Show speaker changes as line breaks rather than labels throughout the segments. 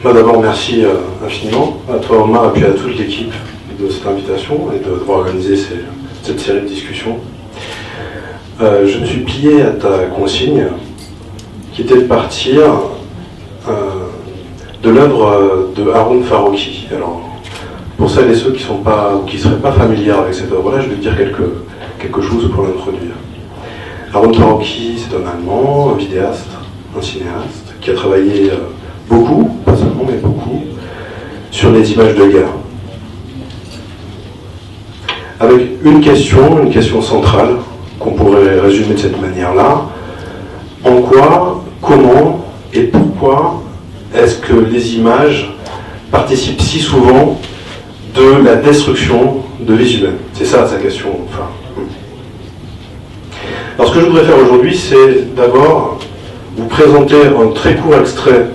D'abord, merci infiniment à toi, Omar, et puis à toute l'équipe de cette invitation et d'avoir organisé cette série de discussions. Je me suis plié à ta consigne, qui était de partir de l'œuvre de Haroun Farroukhi. Alors, pour celles et ceux qui ne seraient pas familiers avec cette œuvre-là, je vais dire quelque chose pour l'introduire. Haroun Farroukhi, c'est un Allemand, un vidéaste, un cinéaste, qui a travaillé beaucoup, pas seulement, mais beaucoup, sur les images de guerre. Avec une question centrale, qu'on pourrait résumer de cette manière-là. En quoi, comment et pourquoi est-ce que les images participent si souvent de la destruction de vies humaines? C'est ça sa question. Enfin. Alors ce que je voudrais faire aujourd'hui, c'est d'abord vous présenter un très court extrait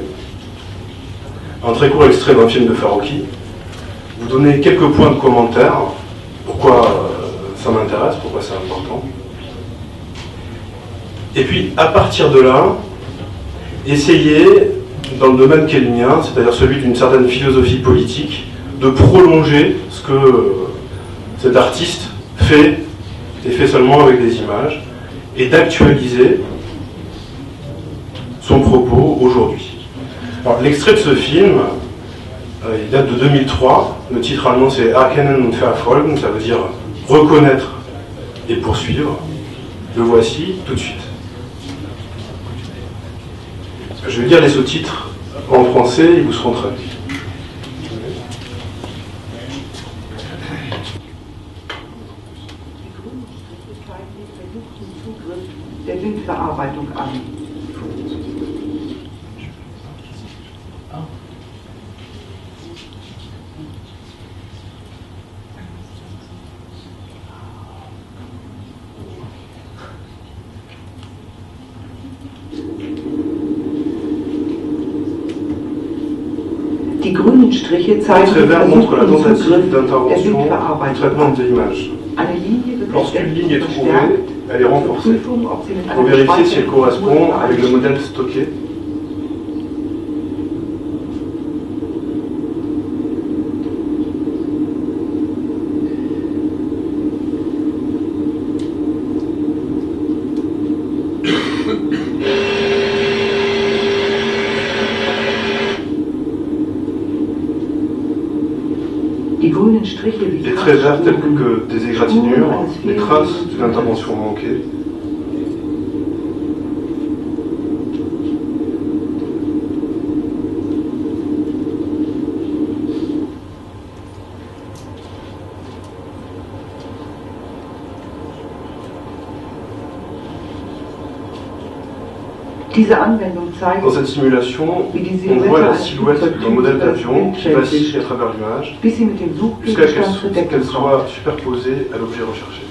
d'un film de Farroukhi, vous donner quelques points de commentaire, pourquoi ça m'intéresse, pourquoi c'est important. Et puis, à partir de là, essayer, dans le domaine qui est le mien, c'est-à-dire celui d'une certaine philosophie politique, de prolonger ce que cet artiste fait, et fait seulement avec des images, et d'actualiser son propos aujourd'hui. Alors, l'extrait de ce film, il date de 2003, le titre allemand c'est Erkennen und Verfolgen, ça veut dire reconnaître et poursuivre. Le voici tout de suite. Je vais lire les sous-titres en français, ils vous seront traduits.
Der Bildverarbeitung an. Die grünen Striche zeigen den versuchten Zugriff der Bildverarbeitung an. Eine Linie wird
Lorsqu'une ligne est trouvée, elle est renforcée pour vérifier si elle correspond avec le modèle stocké.
Les
traits verts tels que des égratignures, les traces d'une intervention manquée. Dans cette simulation, on voit la silhouette d'un modèle d'avion qui vacille à travers l'image jusqu'à ce qu'elle soit superposée à l'objet recherché.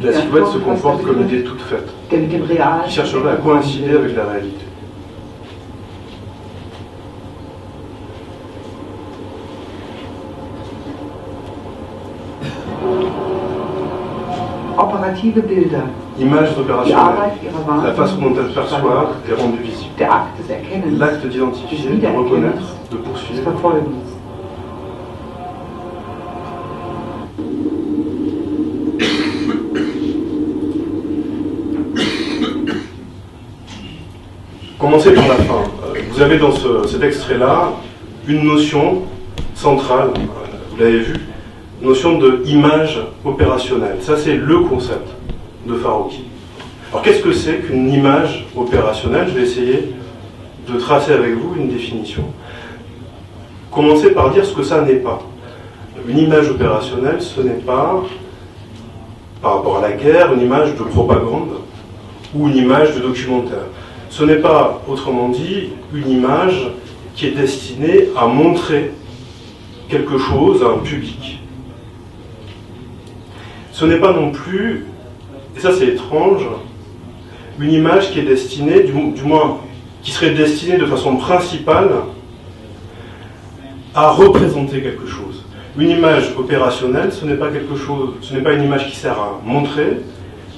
La silhouette se comporte comme une idée toute faite, qui chercherait à coïncider avec la réalité. Images opérationnelles, la façon dont elles perçoivent est rendue visible. L'acte d'identifier, de reconnaître, de poursuivre. Commencez par la fin. Vous avez dans cet extrait-là une notion centrale, vous l'avez vu, notion de image opérationnelle. Ça, c'est le concept de Farroukhi. Alors, qu'est-ce que c'est qu'une image opérationnelle? Je vais essayer de tracer avec vous une définition. Commencez par dire ce que ça n'est pas. Une image opérationnelle, ce n'est pas, par rapport à la guerre, une image de propagande ou une image de documentaire. Ce n'est pas, autrement dit, une image qui est destinée à montrer quelque chose à un public. Ce n'est pas non plus, et ça c'est étrange, une image qui est destinée, du moins qui serait destinée de façon principale à représenter quelque chose. Une image opérationnelle, ce n'est pas quelque chose, ce n'est pas une image qui sert à montrer,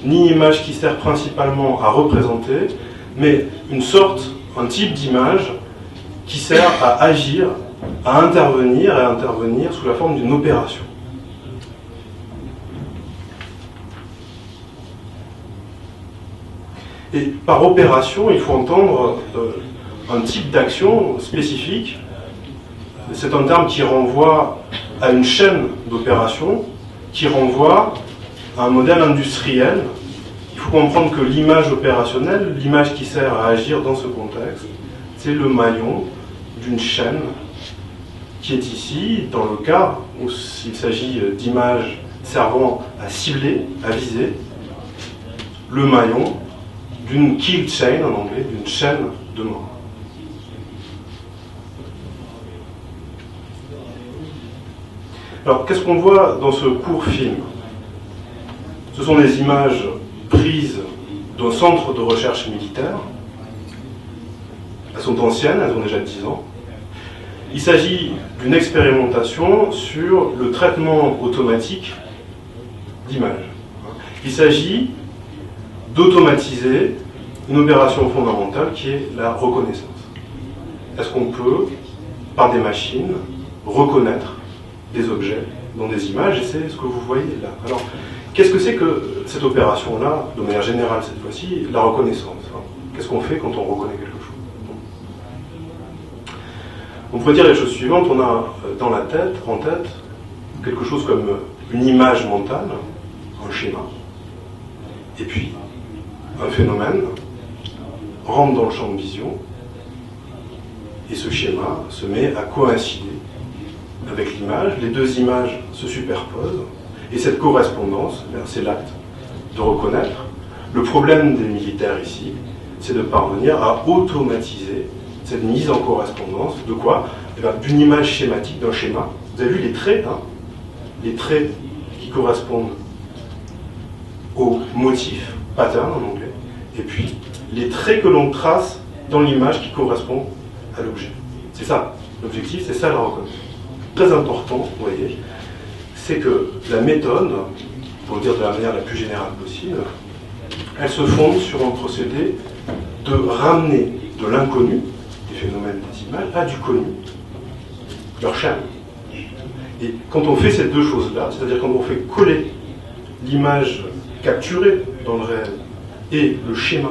ni une image qui sert principalement à représenter, mais une sorte, un type d'image qui sert à agir, à intervenir sous la forme d'une opération. Et par opération, il faut entendre un type d'action spécifique. C'est un terme qui renvoie à une chaîne d'opérations, qui renvoie à un modèle industriel. Il faut comprendre que l'image opérationnelle, l'image qui sert à agir dans ce contexte, c'est le maillon d'une chaîne qui est ici, dans le cas où il s'agit d'images servant à cibler, à viser, le maillon d'une kill chain en anglais, d'une chaîne de mort. Alors, qu'est-ce qu'on voit dans ce court film? Ce sont des images prises d'un centre de recherche militaire. Elles sont anciennes, elles ont déjà 10 ans. Il s'agit d'une expérimentation sur le traitement automatique d'images. Il s'agit d'automatiser une opération fondamentale qui est la reconnaissance. Est-ce qu'on peut, par des machines, reconnaître des objets dans des images? Et c'est ce que vous voyez là. Alors, qu'est-ce que c'est que cette opération-là, de manière générale cette fois-ci, la reconnaissance? Qu'est-ce qu'on fait quand on reconnaît quelque chose? On pourrait dire les choses suivantes. On a en tête, quelque chose comme une image mentale, un schéma, et puis un phénomène rentre dans le champ de vision, et ce schéma se met à coïncider avec l'image. Les deux images se superposent, et cette correspondance, c'est l'acte de reconnaître. Le problème des militaires ici, c'est de parvenir à automatiser cette mise en correspondance de quoi? D'une image schématique, d'un schéma. Vous avez vu les traits, hein? Les traits qui correspondent au motif, pattern en anglais, et puis les traits que l'on trace dans l'image qui correspond à l'objet. C'est ça, l'objectif, c'est ça la reconnaissance. Très important, vous voyez, c'est que la méthode, pour le dire de la manière la plus générale possible, elle se fonde sur un procédé de ramener de l'inconnu, des phénomènes des images, à du connu, leur chaîne. Et quand on fait ces deux choses-là, c'est-à-dire quand on fait coller l'image capturée dans le réel et le schéma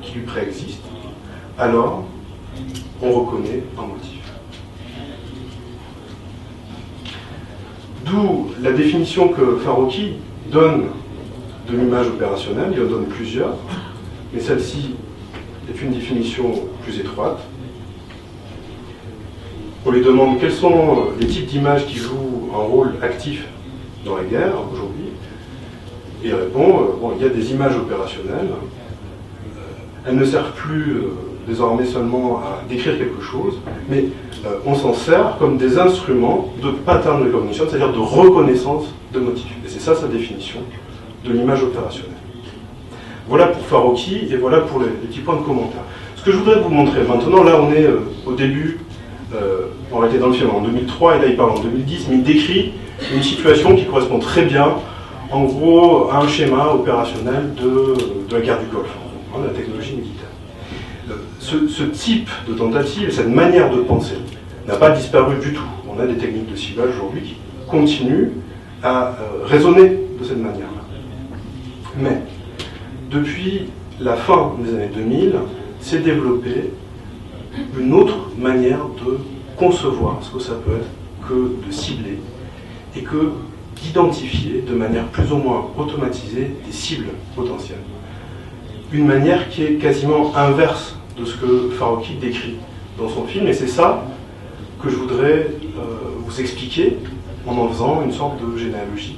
qui lui préexiste, alors on reconnaît un motif. D'où la définition que Farocki donne de l'image opérationnelle. Il en donne plusieurs, mais celle-ci est une définition plus étroite. On lui demande quels sont les types d'images qui jouent un rôle actif dans la guerre aujourd'hui. Et il répond, bon, il y a des images opérationnelles. Elles ne servent plus désormais seulement à décrire quelque chose, mais on s'en sert comme des instruments de pattern recognition, c'est-à-dire de reconnaissance de motifs. Et c'est ça sa définition de l'image opérationnelle. Voilà pour Farocki et voilà pour les petits points de commentaire. Ce que je voudrais vous montrer maintenant, là on est au début, on était dans le film en 2003 et là il parle en 2010, mais il décrit une situation qui correspond très bien, en gros, à un schéma opérationnel de la guerre du Golfe, de la technologie militaire. Ce type de tentative, cette manière de penser, n'a pas disparu du tout. On a des techniques de ciblage aujourd'hui qui continuent à raisonner de cette manière-là. Mais, depuis la fin des années 2000, s'est développée une autre manière de concevoir ce que ça peut être que de cibler et que d'identifier de manière plus ou moins automatisée des cibles potentielles. Une manière qui est quasiment inverse de ce que Farocki décrit dans son film, et c'est ça que je voudrais vous expliquer en faisant une sorte de généalogie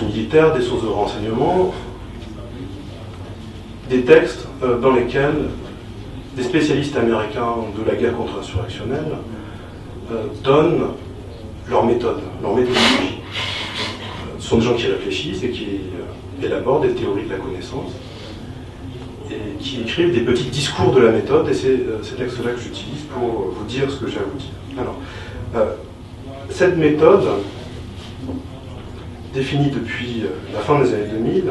militaire, des sources de renseignement, des textes dans lesquels des spécialistes américains de la guerre contre-insurrectionnelle donnent leur méthode, leur méthodologie. Ce sont des gens qui réfléchissent et qui élaborent des théories de la connaissance et qui écrivent des petits discours de la méthode, et c'est ces textes-là que j'utilise pour vous dire ce que j'ai à vous dire. Alors, cette méthode, défini depuis la fin des années 2000,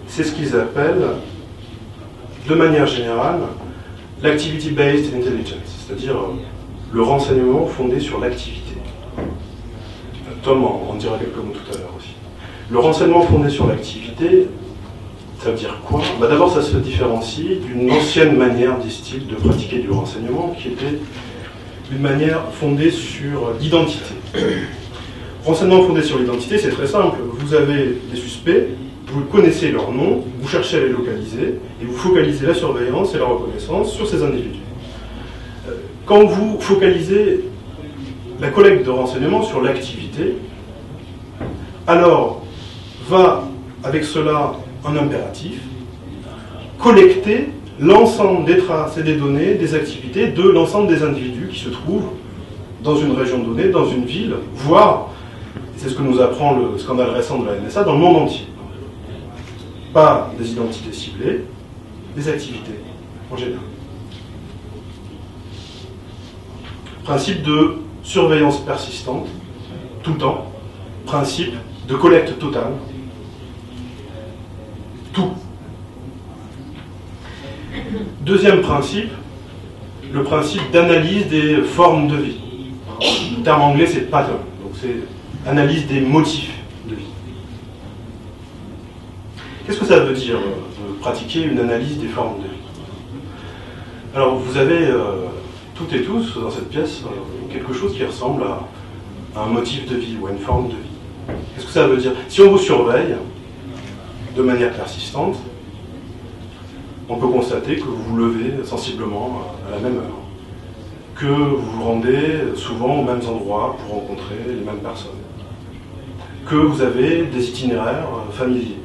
c'est ce qu'ils appellent, de manière générale, l'activity-based intelligence, c'est-à-dire le renseignement fondé sur l'activité. Tom en dira quelques mots tout à l'heure aussi. Le renseignement fondé sur l'activité, ça veut dire quoi? D'abord, ça se différencie d'une ancienne manière, disent-ils, de pratiquer du renseignement, qui était une manière fondée sur l'identité. Renseignement fondé sur l'identité, c'est très simple. Vous avez des suspects, vous connaissez leur nom, vous cherchez à les localiser, et vous focalisez la surveillance et la reconnaissance sur ces individus. Quand vous focalisez la collecte de renseignements sur l'activité, alors va avec cela un impératif, collecter l'ensemble des traces et des données, des activités de l'ensemble des individus qui se trouvent dans une région donnée, dans une ville, voire, c'est ce que nous apprend le scandale récent de la NSA, dans le monde entier. Pas des identités ciblées, des activités en général. Principe de surveillance persistante, tout le temps. Principe de collecte totale. Tout. Deuxième principe, le principe d'analyse des formes de vie. Le terme anglais, c'est pattern, donc c'est analyse des motifs de vie. Qu'est-ce que ça veut dire de pratiquer une analyse des formes de vie? Alors, vous avez toutes et tous dans cette pièce quelque chose qui ressemble à un motif de vie ou à une forme de vie. Qu'est-ce que ça veut dire? Si on vous surveille de manière persistante, on peut constater que vous vous levez sensiblement à la même heure, que vous vous rendez souvent aux mêmes endroits pour rencontrer les mêmes personnes, que vous avez des itinéraires familiers.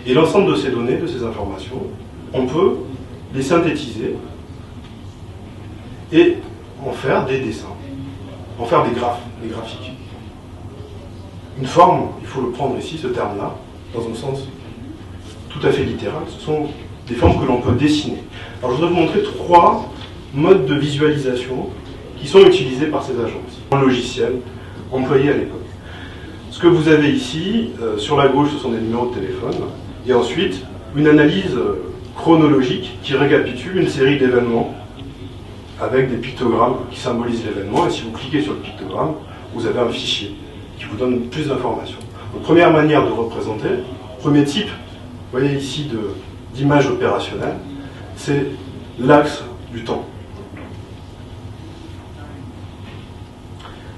Et l'ensemble de ces données, de ces informations, on peut les synthétiser et en faire des dessins, en faire des graphes, des graphiques. Une forme, il faut le prendre ici, ce terme-là, dans un sens tout à fait littéral, ce sont des formes que l'on peut dessiner. Alors je voudrais vous montrer 3 modes de visualisation qui sont utilisés par ces agences, un logiciel employé à l'époque. Ce que vous avez ici, sur la gauche, ce sont des numéros de téléphone, et ensuite une analyse chronologique qui récapitule une série d'événements avec des pictogrammes qui symbolisent l'événement, et si vous cliquez sur le pictogramme, vous avez un fichier qui vous donne plus d'informations. Donc, première manière de représenter, premier type, vous voyez ici d'image opérationnelle, c'est l'axe du temps.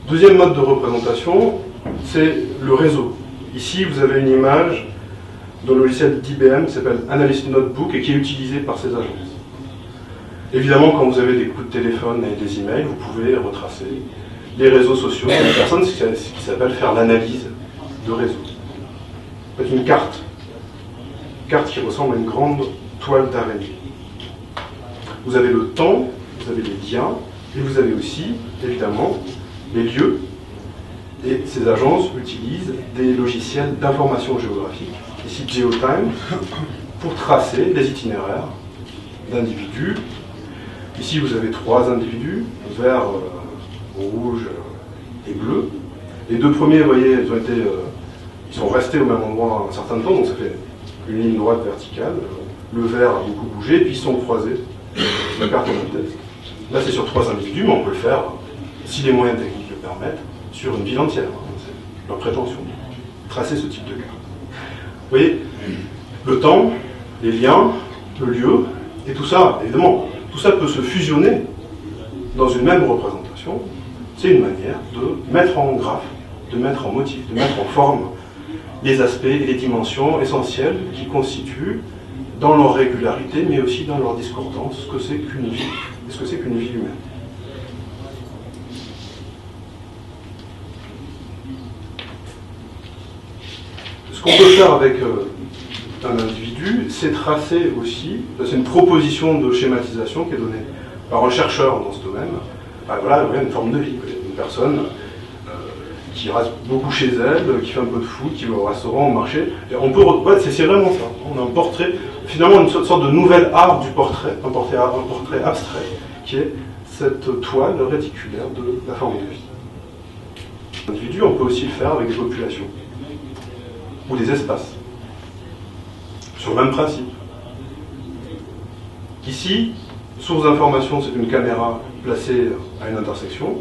Deuxième mode de représentation, c'est le réseau. Ici, vous avez une image d'un logiciel d'IBM qui s'appelle Analyst Notebook et qui est utilisé par ces agences. Évidemment, quand vous avez des coups de téléphone et des emails, vous pouvez retracer les réseaux sociaux des personnes, c'est ce qui s'appelle faire l'analyse de réseau. C'est une carte qui ressemble à une grande toile d'araignée. Vous avez le temps, vous avez les liens, et vous avez aussi, évidemment, les lieux. Et ces agences utilisent des logiciels d'information géographique, ici GeoTime, pour tracer des itinéraires d'individus. Ici, vous avez 3 individus, vert, rouge et bleu. Les 2 premiers, vous voyez, ils sont restés au même endroit un certain temps, donc ça fait une ligne droite verticale. Le vert a beaucoup bougé, puis ils sont croisés. La carte en vitesse. Là, c'est sur 3 individus, mais on peut le faire, si les moyens techniques le permettent, sur une ville entière. C'est leur prétention. Tracer ce type de carte. Vous voyez, le temps, les liens, le lieu, et tout ça, évidemment, tout ça peut se fusionner dans une même représentation. C'est une manière de mettre en graphe, de mettre en motif, de mettre en forme les aspects et les dimensions essentielles qui constituent, dans leur régularité, mais aussi dans leur discordance, ce que c'est qu'une vie, et ce que c'est qu'une vie humaine. Ce qu'on peut faire avec un individu, c'est tracer aussi, c'est une proposition de schématisation qui est donnée par un chercheur dans ce domaine. Voilà, une forme de vie, une personne qui reste beaucoup chez elle, qui fait un peu de foot, qui va au restaurant, au marché. Et on peut, c'est vraiment ça. On a un portrait, finalement une sorte de nouvel art du portrait, un portrait abstrait, qui est cette toile réticulaire de la forme de vie. Individus, on peut aussi le faire avec des populations ou des espaces, sur le même principe. Ici, source d'information, c'est une caméra placée à une intersection.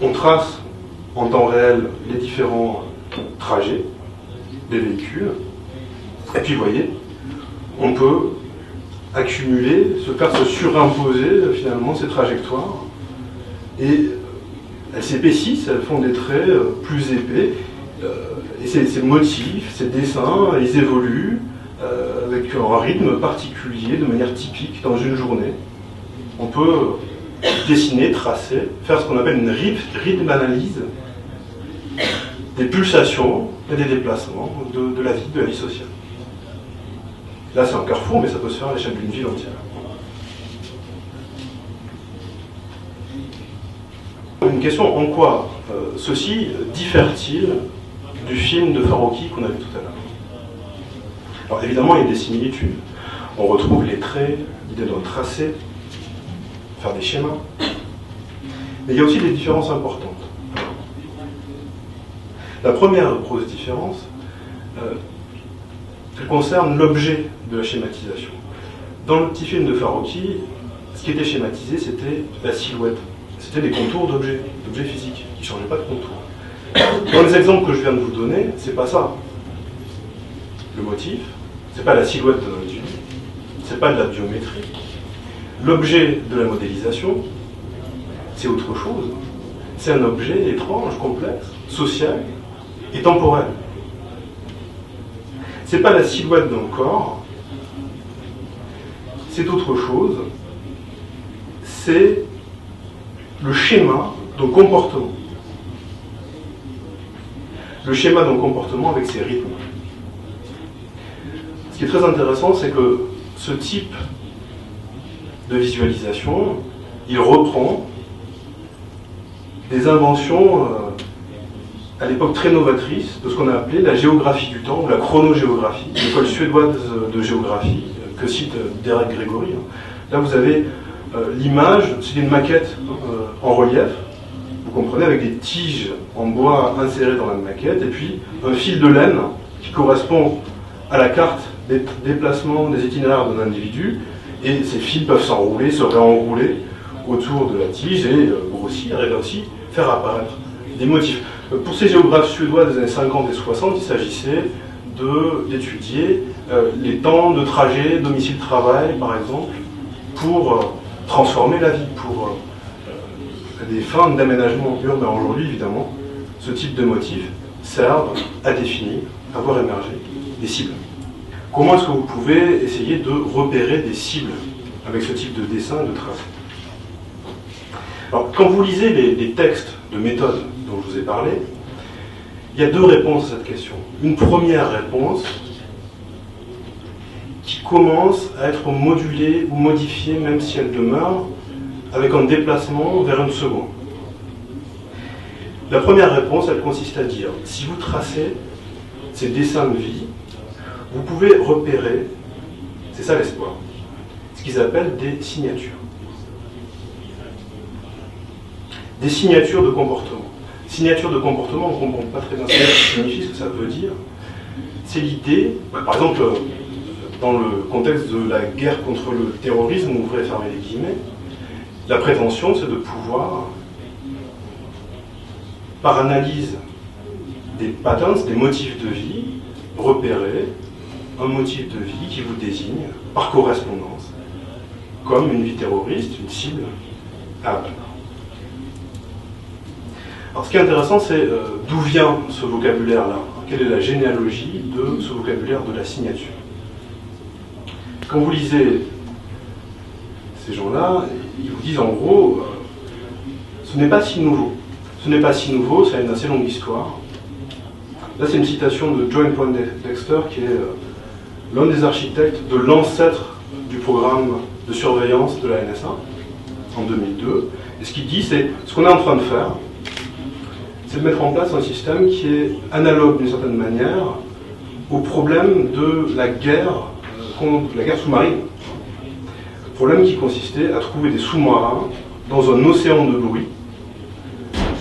On trace en temps réel les différents trajets des véhicules. Et puis, vous voyez, on peut accumuler, se faire se surimposer finalement ces trajectoires. Et elles s'épaississent, elles font des traits plus épais. Et ces motifs, ces dessins, ils évoluent avec un rythme particulier, de manière typique, dans une journée. On peut dessiner, tracer, faire ce qu'on appelle une rythme analyse des pulsations et des déplacements de la vie sociale. Là, c'est un carrefour, mais ça peut se faire à l'échelle d'une ville entière. Une question, en quoi ceci diffère-t-il du film de Farocki qu'on a vu tout à l'heure? Alors évidemment, il y a des similitudes. On retrouve les traits, l'idée d'un tracé, faire des schémas. Mais il y a aussi des différences importantes. La première grosse différence, elle concerne l'objet de la schématisation. Dans le petit film de Farocki, ce qui était schématisé, c'était la silhouette. C'était des contours d'objets physiques, qui ne changeaient pas de contour. Dans les exemples que je viens de vous donner, c'est pas ça. Le motif, c'est pas la silhouette d'un individu, c'est pas de la biométrie. L'objet de la modélisation, c'est autre chose. C'est un objet étrange, complexe, social et temporel. C'est pas la silhouette d'un corps, c'est autre chose. C'est le schéma d'un comportement. Le schéma d'un comportement avec ses rythmes. Ce qui est très intéressant, c'est que ce type de visualisation, il reprend des inventions à l'époque très novatrices de ce qu'on a appelé la géographie du temps ou la chronogéographie, l'école suédoise de géographie que cite Derek Gregory. Là, vous avez l'image, c'est une maquette en relief, vous comprenez, avec des tiges en bois insérées dans la maquette, et puis un fil de laine qui correspond à la carte des déplacements, des itinéraires d'un individu, et ces fils peuvent s'enrouler, se réenrouler autour de la tige et grossir, et là aussi faire apparaître des motifs. Pour ces géographes suédois des années 50 et 60, il s'agissait d'étudier les temps de trajet, domicile-travail, par exemple, pour transformer la vie, pour des fins d'aménagement urbain. Aujourd'hui, évidemment, ce type de motifs servent à définir, à voir émerger des cibles. Comment est-ce que vous pouvez essayer de repérer des cibles avec ce type de dessin et de tracé? Alors, quand vous lisez les textes de méthode dont je vous ai parlé, il y a deux réponses à cette question. Une première réponse qui commence à être modulée ou modifiée, même si elle demeure, avec un déplacement vers une seconde. La première réponse, elle consiste à dire, si vous tracez ces dessins de vie, vous pouvez repérer, c'est ça l'espoir, ce qu'ils appellent des signatures. Des signatures de comportement. Signature de comportement, on ne comprend pas très bien ce que ça signifie, ce que ça veut dire. C'est l'idée, par exemple, dans le contexte de la guerre contre le terrorisme, ouvrez et fermez les guillemets, la prétention, c'est de pouvoir, par analyse des patterns, des motifs de vie, repérer un motif de vie qui vous désigne, par correspondance, comme une vie terroriste, une cible à abattre. Alors ce qui est intéressant, c'est d'où vient ce vocabulaire-là, quelle est la généalogie de ce vocabulaire de la signature. Quand vous lisez ces gens-là, ils vous disent en gros, ce n'est pas si nouveau. Ce n'est pas si nouveau, ça a une assez longue histoire. Là, c'est une citation de Joan Poindexter, qui est l'un des architectes de l'ancêtre du programme de surveillance de la NSA, en 2002. Et ce qu'il dit, c'est ce qu'on est en train de faire, c'est de mettre en place un système qui est analogue d'une certaine manière au problème de la guerre sous-marine. Problème qui consistait à trouver des sous-marins dans un océan de bruit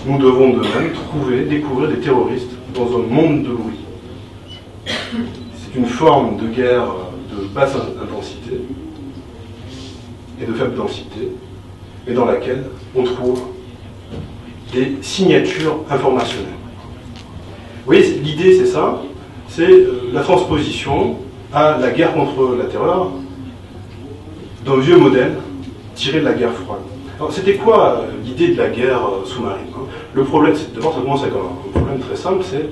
nous devons de même découvrir des terroristes dans un monde de bruit. C'est une forme de guerre de basse intensité et de faible densité, mais dans laquelle on trouve des signatures informationnelles. Vous voyez, l'idée c'est ça, c'est la transposition à la guerre contre la terreur d'un vieux modèle tiré de la guerre froide. Alors c'était quoi l'idée de la guerre sous-marine? Le problème, d'abord ça commence avec un problème très simple, c'est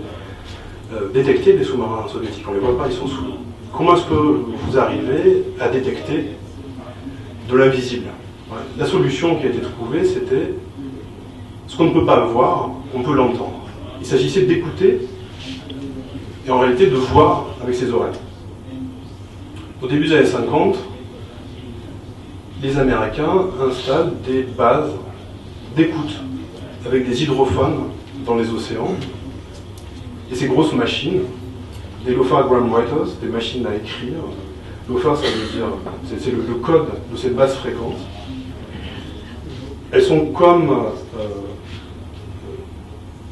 détecter des sous-marins soviétiques. On ne les voit pas, ils sont sous l'eau. Comment est-ce que vous arrivez à détecter de l'invisible? La solution qui a été trouvée, c'était ce qu'on ne peut pas voir, on peut l'entendre. Il s'agissait d'écouter et en réalité de voir avec ses oreilles. Au début des années 50, les Américains installent des bases d'écoute avec des hydrophones dans les océans. Et ces grosses machines, des Loeffler-Graham Writers, des machines à écrire. Loeffler, ça veut dire, c'est le code de ces basses fréquences. Elles sont comme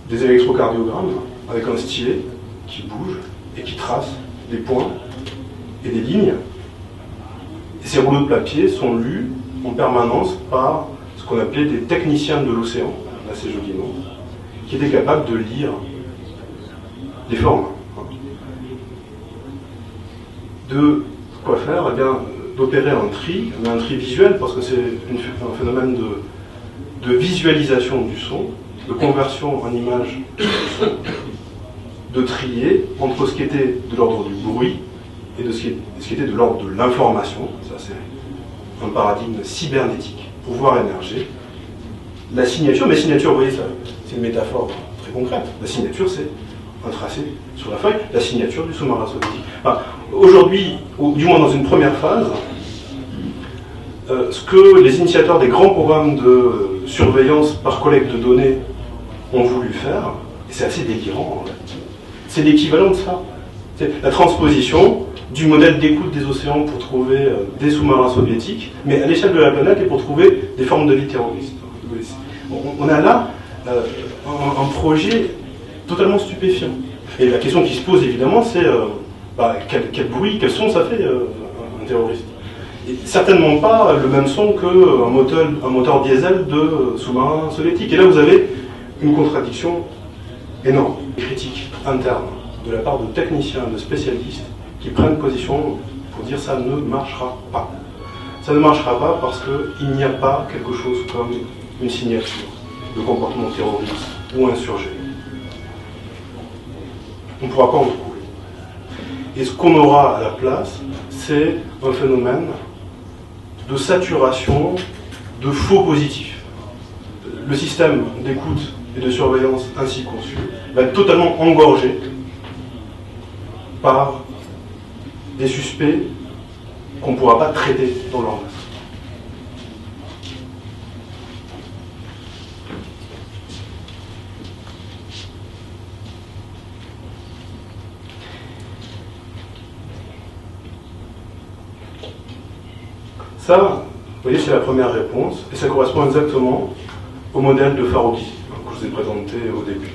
des électrocardiogrammes avec un stylet qui bouge et qui trace des points et des lignes. Et ces rouleaux de papier sont lus en permanence par ce qu'on appelait des techniciens de l'océan, assez joli nom, qui étaient capables de lire des formes. De quoi faire? Eh bien, d'opérer un tri, mais un tri visuel, parce que c'est un phénomène de visualisation du son, de conversion en image du son, de trier entre ce qui était de l'ordre du bruit et de ce qui était de l'ordre de l'information. Ça, c'est un paradigme cybernétique. Pour voir émerger la signature, mais signature, vous voyez, ça, c'est une métaphore très concrète. La signature, c'est un tracé sur la feuille, la signature du sous-marin soviétique. Enfin, aujourd'hui, ou du moins dans une première phase, ce que les initiateurs des grands programmes de surveillance par collecte de données ont voulu faire, et c'est assez délirant en fait, c'est l'équivalent de ça. C'est la transposition du modèle d'écoute des océans pour trouver des sous-marins soviétiques, mais à l'échelle de la planète et pour trouver des formes de vie terroristes. On a là un projet totalement stupéfiant. Et la question qui se pose évidemment, c'est quel bruit, quel son ça fait un terroriste. Et certainement pas le même son qu'un moteur diesel de sous-marin soviétique. Et là vous avez une contradiction énorme, une critique interne de la part de techniciens, de spécialistes qui prennent position pour dire ça ne marchera pas. Ça ne marchera pas parce qu'il n'y a pas quelque chose comme une signature de comportement terroriste ou insurgé. On ne pourra pas en trouver. Et ce qu'on aura à la place, c'est un phénomène de saturation de faux positifs. Le système d'écoute et de surveillance ainsi conçu va être totalement engorgé par des suspects qu'on ne pourra pas traiter dans leur masse. Ça, vous voyez, c'est la première réponse, et ça correspond exactement au modèle de Farabi que je vous ai présenté au début.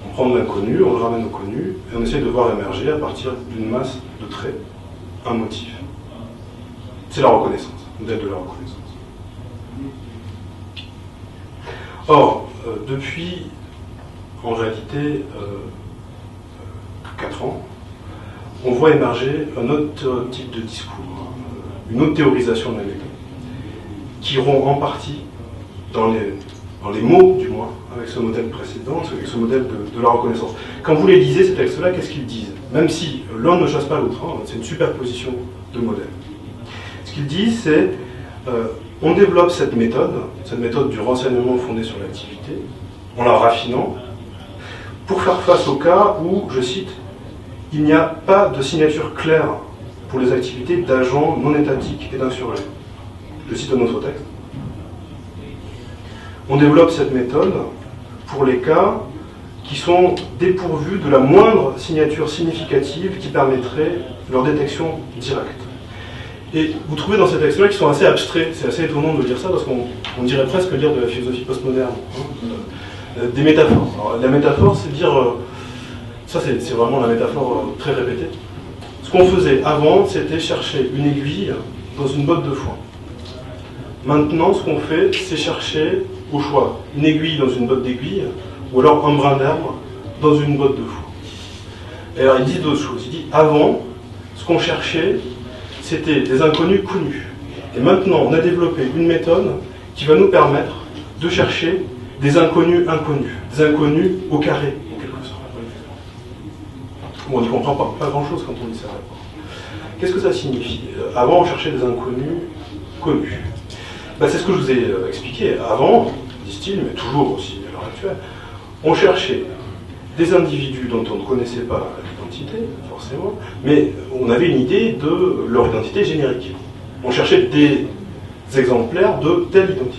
On prend de l'inconnu, on le ramène au connu, et on essaie de voir émerger à partir d'une masse de traits un motif. C'est la reconnaissance, le modèle de la reconnaissance. Or, depuis, en réalité, 4 ans, on voit émerger un autre type de discours, une autre théorisation de la méthode, qui rompt en partie, dans les mots du moins, avec ce modèle précédent, avec ce modèle de la reconnaissance. Quand vous les lisez, ces textes-là, qu'est-ce qu'ils disent? Même si l'un ne chasse pas l'autre, c'est une superposition de modèles. Ce qu'ils disent, c'est on développe cette méthode du renseignement fondé sur l'activité, en la raffinant, pour faire face au cas où, je cite, il n'y a pas de signature claire pour les activités d'agents non étatiques et d'insurgés. Je cite un autre texte. On développe cette méthode pour les cas qui sont dépourvus de la moindre signature significative qui permettrait leur détection directe. Et vous trouvez dans ces textes-là qui sont assez abstraits, c'est assez étonnant de lire ça parce qu'on dirait presque lire de la philosophie postmoderne. Des métaphores. Alors, la métaphore, c'est dire... ça, c'est vraiment la métaphore très répétée. Ce qu'on faisait avant, c'était chercher une aiguille dans une botte de foin. Maintenant, ce qu'on fait, c'est chercher, au choix, une aiguille dans une botte d'aiguille, ou alors un brin d'herbe dans une botte de foin. Et alors, il dit d'autres choses. Il dit, avant, ce qu'on cherchait, c'était des inconnus connus. Et maintenant, on a développé une méthode qui va nous permettre de chercher des inconnus inconnus, des inconnus au carré, en quelque sorte. Bon, on n'y comprend pas grand-chose quand on dit ça. Qu'est-ce que ça signifie? Avant, on cherchait des inconnus connus. Ben, c'est ce que je vous ai expliqué. Avant, disent-ils, mais toujours aussi à l'heure actuelle, on cherchait des individus dont on ne connaissait pas l'identité, forcément, mais on avait une idée de leur identité générique. On cherchait des exemplaires de telle identité.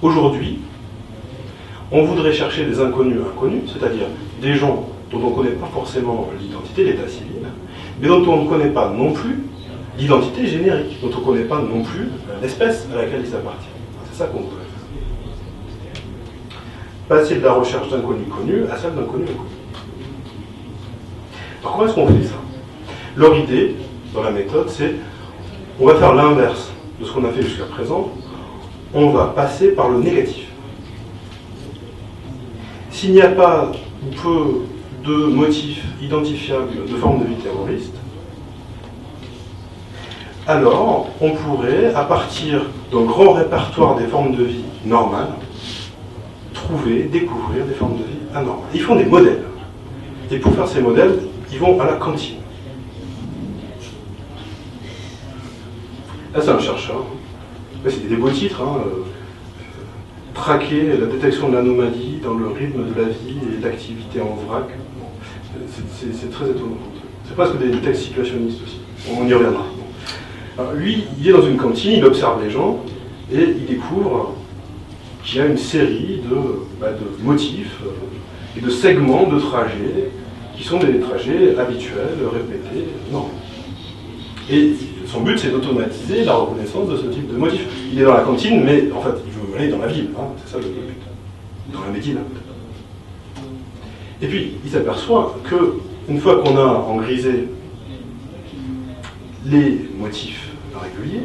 Aujourd'hui, on voudrait chercher des inconnus inconnus, c'est-à-dire des gens dont on ne connaît pas forcément l'identité, l'état civil, mais dont on ne connaît pas non plus l'identité générique, dont on ne connaît pas non plus l'espèce à laquelle ils appartiennent. C'est ça qu'on voudrait faire. Passer de la recherche d'inconnus connus à celle d'inconnus inconnus. Alors comment est-ce qu'on fait ça? Leur idée, dans la méthode, c'est on va faire l'inverse de ce qu'on a fait jusqu'à présent, on va passer par le négatif. S'il n'y a pas ou peu de motifs identifiables de formes de vie terroriste, alors on pourrait, à partir d'un grand répertoire des formes de vie normales, découvrir des formes de vie anormales. Ils font des modèles. Et pour faire ces modèles, ils vont à la cantine. Là, c'est un chercheur. Là, c'est des beaux titres. Traquer la détection de l'anomalie dans le rythme de la vie et l'activité en vrac. Bon, c'est très étonnant. C'est presque des textes situationnistes aussi. On y reviendra. Alors, lui, il est dans une cantine, il observe les gens et il découvre qu'il y a une série de motifs et de segments de trajets qui sont des trajets habituels, répétés, normaux. Et son but, c'est d'automatiser la reconnaissance de ce type de motifs. Il est dans la cantine, mais en fait, il veut aller dans la ville, c'est ça le but. Dans la médine. Et puis, il s'aperçoit qu'une fois qu'on a engrisé les motifs réguliers,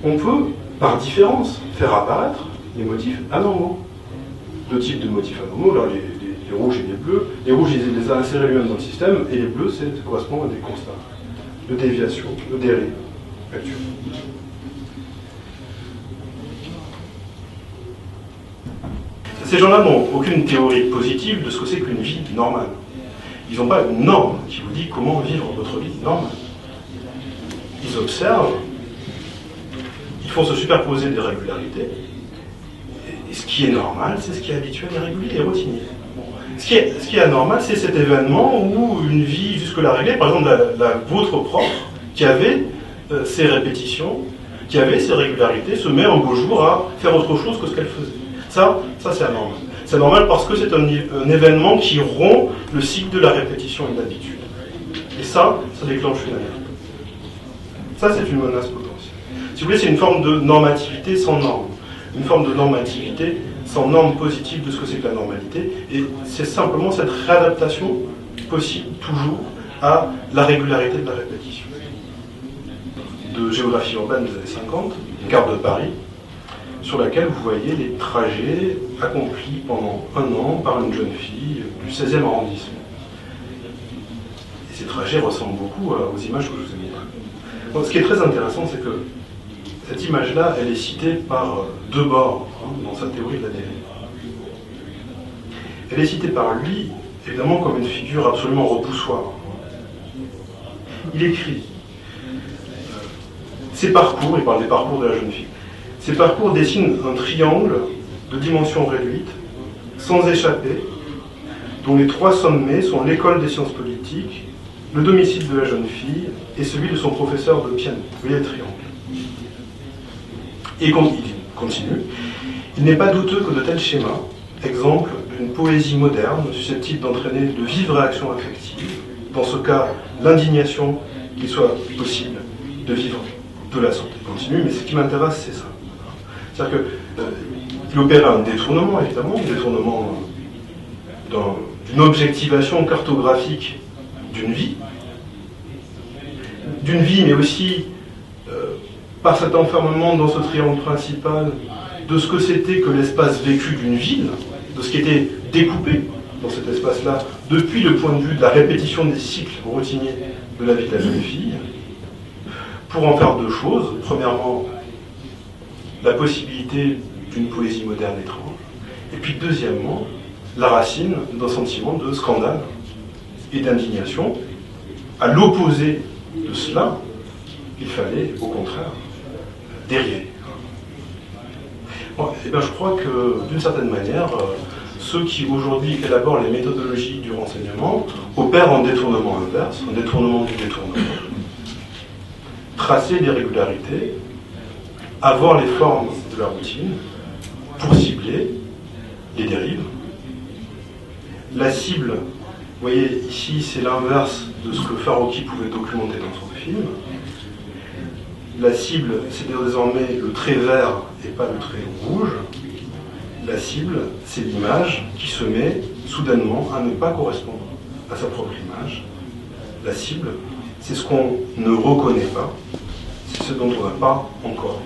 on peut, par différence, faire apparaître les motifs anormaux. Deux types de motifs anormaux, là, les rouges et les bleus. Les rouges, il les a insérés lui-même dans le système, et les bleus, ça correspond à des constats de déviation, de dérive actuelle. Ces gens-là n'ont aucune théorie positive de ce que c'est qu'une vie normale. Ils n'ont pas une norme qui vous dit comment vivre votre vie normale. Ils observent, ils font se superposer des régularités, et ce qui est normal, c'est ce qui est habituel et régulier et routinier. Ce qui est anormal, c'est cet événement où une vie jusque-là réglée, par exemple la vôtre propre, qui avait ses répétitions, qui avait ses régularités, se met un beau jour à faire autre chose que ce qu'elle faisait. Ça c'est anormal. C'est anormal parce que c'est un événement qui rompt le cycle de la répétition et de l'habitude. Et ça déclenche une alerte. Ça, c'est une menace potentielle. Si vous voulez, c'est une forme de normativité sans norme. Une forme de normativité sans norme positive de ce que c'est que la normalité. Et c'est simplement cette réadaptation possible, toujours, à la régularité de la répétition. De géographie urbaine des années 50, une carte de Paris, sur laquelle vous voyez les trajets accomplis pendant un an par une jeune fille du 16e arrondissement. Et ces trajets ressemblent beaucoup aux images que je vous ai montrées. Donc, ce qui est très intéressant, c'est que cette image-là, elle est citée par Debord dans sa théorie de la dérive. Elle est citée par lui, évidemment, comme une figure absolument repoussoire. Il écrit ces parcours, il parle des parcours de la jeune fille, ces parcours dessinent un triangle de dimension réduite, sans échapper, dont les trois sommets sont l'école des sciences politiques, le domicile de la jeune fille et celui de son professeur de piano. Vous voyez le triangle. Et il continue. Il n'est pas douteux que de tels schémas, exemple d'une poésie moderne susceptible d'entraîner de vives réactions affectives, dans ce cas l'indignation qu'il soit possible de vivre de la sorte. Il continue, mais ce qui m'intéresse, c'est ça. C'est-à-dire qu'il opérait un détournement, évidemment, un détournement d'une objectivation cartographique d'une vie, mais aussi par cet enfermement dans ce triangle principal de ce que c'était que l'espace vécu d'une ville, de ce qui était découpé dans cet espace-là, depuis le point de vue de la répétition des cycles routiniers de la vie de la jeune fille, pour en faire deux choses. Premièrement, la possibilité d'une poésie moderne étrange, et puis deuxièmement, la racine d'un sentiment de scandale et d'indignation. À l'opposé de cela, il fallait, au contraire, dériver. Bon, eh bien, je crois que, d'une certaine manière, ceux qui aujourd'hui élaborent les méthodologies du renseignement opèrent en détournement inverse, en détournement du détournement. Tracer des régularités, avoir les formes de la routine pour cibler les dérives. La cible, vous voyez ici, c'est l'inverse de ce que Farocki pouvait documenter dans son film. La cible, c'est désormais le trait vert et pas le trait rouge. La cible, c'est l'image qui se met soudainement à ne pas correspondre à sa propre image. La cible, c'est ce qu'on ne reconnaît pas, c'est ce dont on n'a pas encore